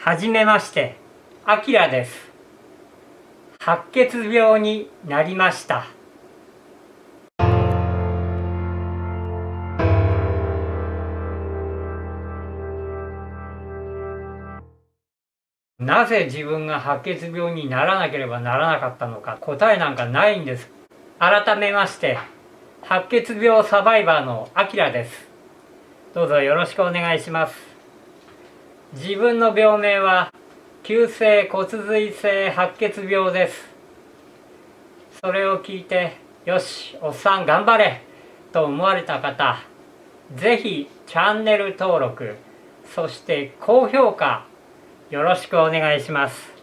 はじめまして、あきらです。白血病になりました。なぜ自分が白血病にならなければならなかったのか、答えなんかないんです。改めまして、白血病サバイバーのあきらです。どうぞよろしくお願いします。自分の病名は急性骨髄性白血病です。それを聞いて、よし、おっさん頑張れと思われた方、ぜひチャンネル登録、そして高評価よろしくお願いします。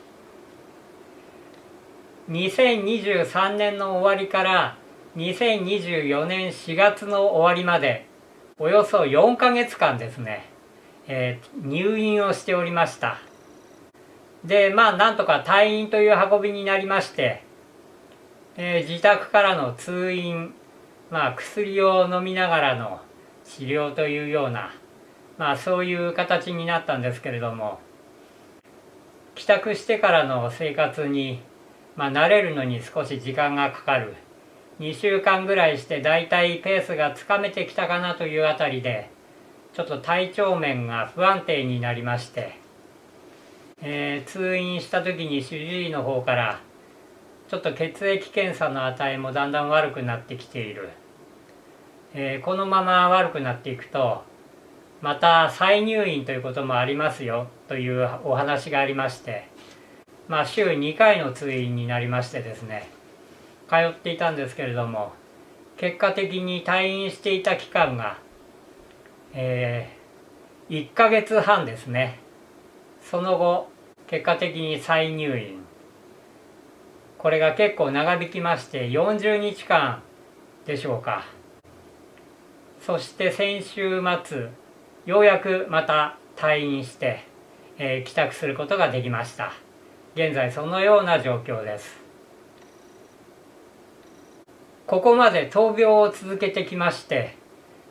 2023年の終わりから2024年4月の終わりまでおよそ4ヶ月間ですね、入院をしておりました。で、なんとか退院という運びになりまして、自宅からの通院、薬を飲みながらの治療というような、そういう形になったんですけれども、帰宅してからの生活に、慣れるのに少し時間がかかる。2週間ぐらいしてだいたいペースがつかめてきたかなというあたりで、ちょっと体調面が不安定になりまして、通院した時に主治医の方からちょっと血液検査の値もだんだん悪くなってきている、このまま悪くなっていくとまた再入院ということもありますよというお話がありまして、週2回の通院になりましてですね、通っていたんですけれども、結果的に退院していた期間が、1ヶ月半ですね。その後結果的に再入院、これが結構長引きまして40日間でしょうか。そして先週末ようやくまた退院して、帰宅することができました。現在そのような状況です。ここまで闘病を続けてきまして、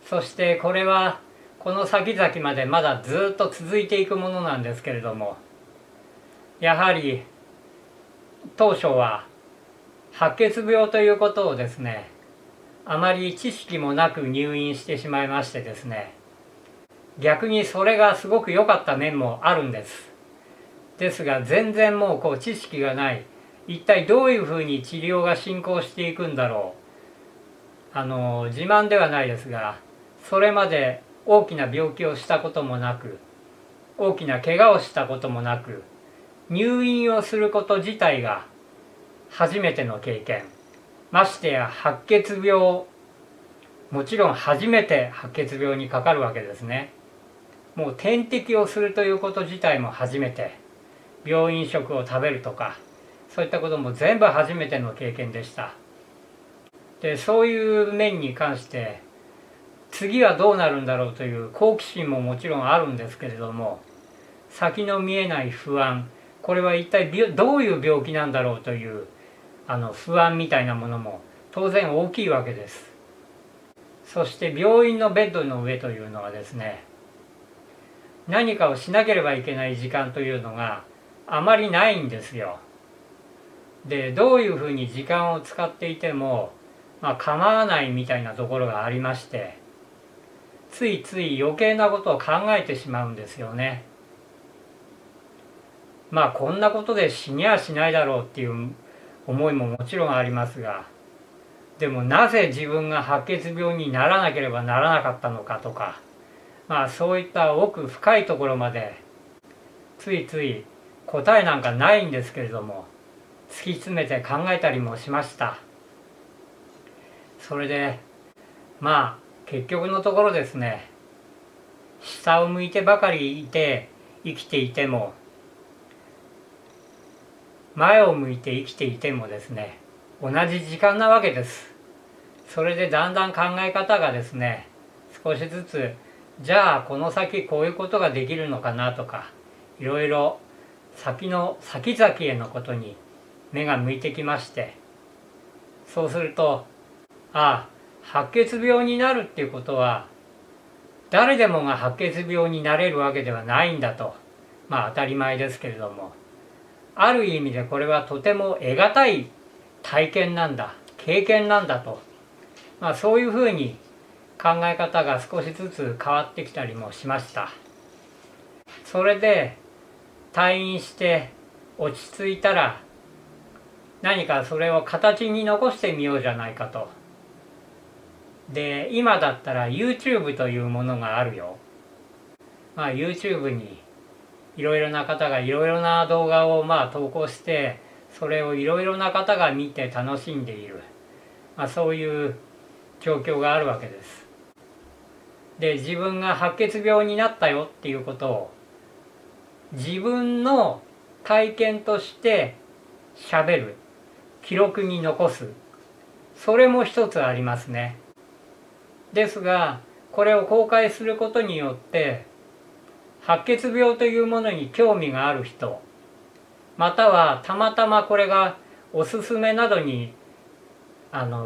そしてこれはこの先々までまだずっと続いていくものなんですけれども、やはり当初は白血病ということをですね、あまり知識もなく入院してしまいましてですね、逆にそれがすごく良かった面もあるんです。ですが全然もう知識がない、一体どういうふうに治療が進行していくんだろう。自慢ではないですが、それまで大きな病気をしたこともなく、大きな怪我をしたこともなく、入院をすること自体が初めての経験。ましてや白血病、もちろん初めて白血病にかかるわけですね。もう点滴をするということ自体も初めて、病院食を食べるとかそういったことも全部初めての経験でした。で、そういう面に関して次はどうなるんだろうという好奇心ももちろんあるんですけれども、先の見えない不安、これは一体どういう病気なんだろうという不安みたいなものも当然大きいわけです。そして病院のベッドの上というのはですね、何かをしなければいけない時間というのがあまりないんですよ。で、どういうふうに時間を使っていても、構わないみたいなところがありまして、ついつい余計なことを考えてしまうんですよね。こんなことで死にはしないだろうっていう思いももちろんありますが、でもなぜ自分が白血病にならなければならなかったのかとか、そういった奥深いところまでついつい答えなんかないんですけれども、突き詰めて考えたりもしました。それで結局のところですね、下を向いてばかりいて生きていても、前を向いて生きていてもですね、同じ時間なわけです。それでだんだん考え方がですね、少しずつじゃあこの先こういうことができるのかなとか、いろいろ先々へのことに目が向いてきまして、そうすると、白血病になるっていうことは誰でもが白血病になれるわけではないんだと、まあ当たり前ですけれども、ある意味でこれはとても得難い体験なんだ、経験なんだと、まあそういうふうに考え方が少しずつ変わってきたりもしました。それで退院して落ち着いたら、何かそれを形に残してみようじゃないかと。で、今だったら YouTube というものがあるよ。まあ YouTube にいろいろな方がいろいろな動画を投稿して、それをいろいろな方が見て楽しんでいる、そういう状況があるわけです。で、自分が白血病になったよっていうことを自分の体験として喋る、記録に残す、それも一つありますね。ですが、これを公開することによって白血病というものに興味がある人、またはたまたまこれがおすすめなどに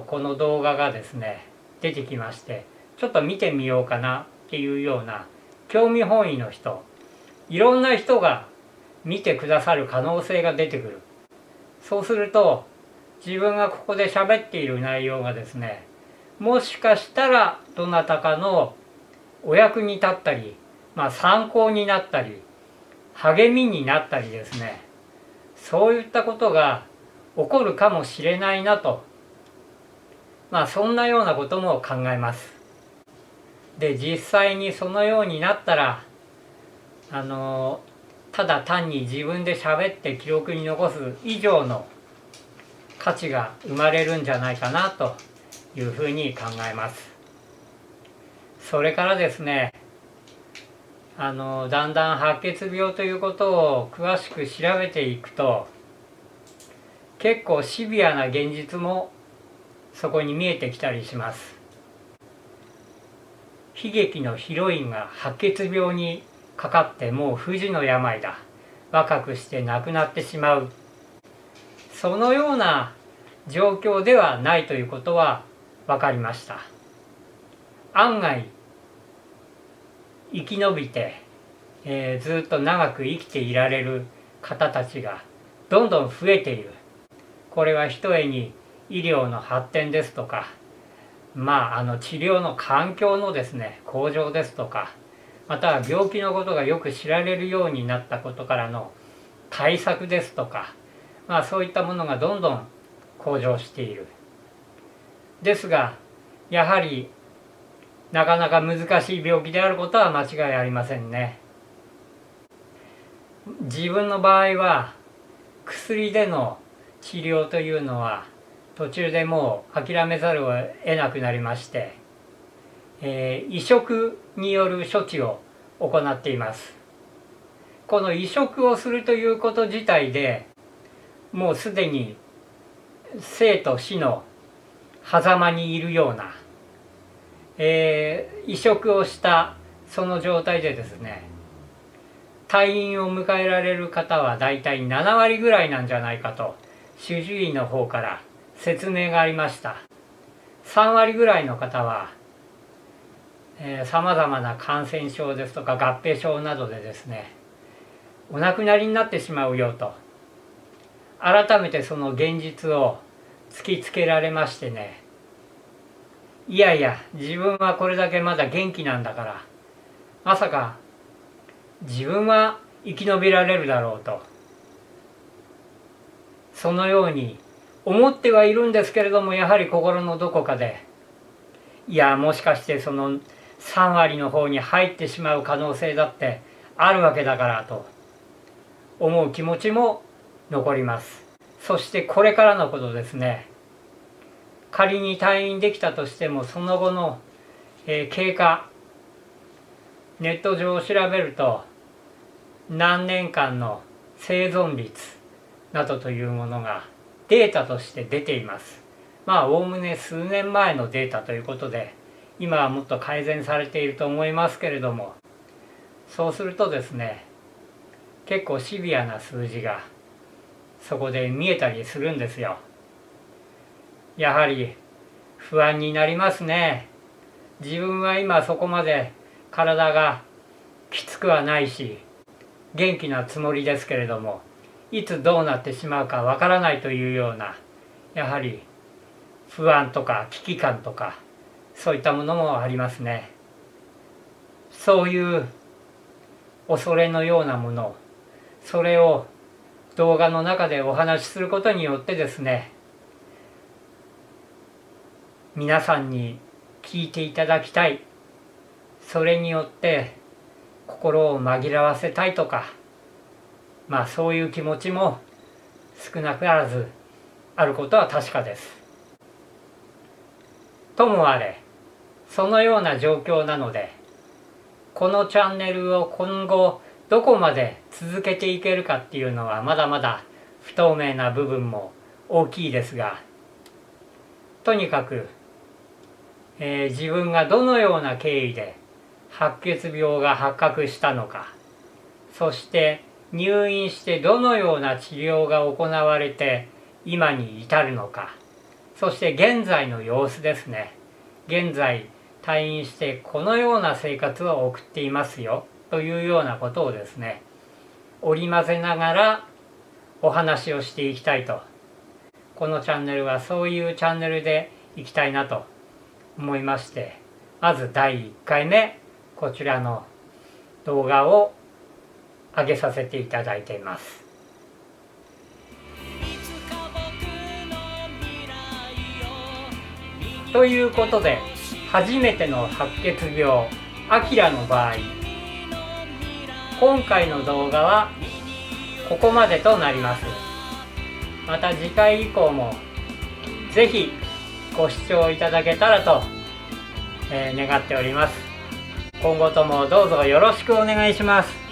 この動画がですね出てきまして、ちょっと見てみようかなっていうような興味本位の人、いろんな人が見てくださる可能性が出てくる。そうすると自分がここで喋っている内容がですね、もしかしたらどなたかのお役に立ったり、参考になったり励みになったりですね、そういったことが起こるかもしれないなと、そんなようなことも考えます。で、実際にそのようになったらただ単に自分で喋って記録に残す以上の価値が生まれるんじゃないかなというふうに考えます。それからですね、だんだん白血病ということを詳しく調べていくと、結構シビアな現実もそこに見えてきたりします。悲劇のヒロインが白血病にかかってもう不治の病だ、若くして亡くなってしまう、そのような状況ではないということは分かりました。案外生き延びて、ずっと長く生きていられる方たちがどんどん増えている。これはひとえに医療の発展ですとか、治療の環境のですね向上ですとか、または病気のことがよく知られるようになったことからの対策ですとか、そういったものがどんどん向上している。ですが、やはりなかなか難しい病気であることは間違いありませんね。自分の場合は薬での治療というのは途中でもう諦めざるを得なくなりまして、移植による処置を行っています。この移植をするということ自体でもうすでに生と死の狭間にいるような、移植をしたその状態でですね、退院を迎えられる方はだいたい7割ぐらいなんじゃないかと主治医の方から説明がありました。3割ぐらいの方はさまざまな感染症ですとか合併症などでですねお亡くなりになってしまうよと、改めてその現実を突きつけられましてね、いやいや自分はこれだけまだ元気なんだから、まさか自分は生き延びられるだろうと、そのように思ってはいるんですけれども、やはり心のどこかで、いやもしかしてその3割の方に入ってしまう可能性だってあるわけだからと思う気持ちも残ります。そしてこれからのことですね、仮に退院できたとしてもその後の、経過、ネット上を調べると何年間の生存率などというものがデータとして出ています。おおむね数年前のデータということで、今はもっと改善されていると思いますけれども、そうするとですね、結構シビアな数字がそこで見えたりするんですよ。やはり不安になりますね。自分は今そこまで体がきつくはないし、元気なつもりですけれども、いつどうなってしまうかわからないというような、やはり不安とか危機感とか、そういったものもありますね。そういう恐れのようなもの、それを動画の中でお話しすることによってですね、皆さんに聞いていただきたい、それによって心を紛らわせたいとか、そういう気持ちも少なからずあることは確かです。ともあれ、そのような状況なので、このチャンネルを今後どこまで続けていけるかっていうのはまだまだ不透明な部分も大きいですが、とにかく、自分がどのような経緯で白血病が発覚したのか、そして入院してどのような治療が行われて今に至るのか、そして現在の様子ですね。現在退院してこのような生活を送っていますよというようなことをですね、織り交ぜながらお話をしていきたいと、このチャンネルはそういうチャンネルでいきたいなと思いまして、まず第1回目こちらの動画を上げさせていただいています。ということで、初めての白血病アキラの場合、今回の動画はここまでとなります。また次回以降もぜひご視聴いただけたらと、願っております。今後ともどうぞよろしくお願いします。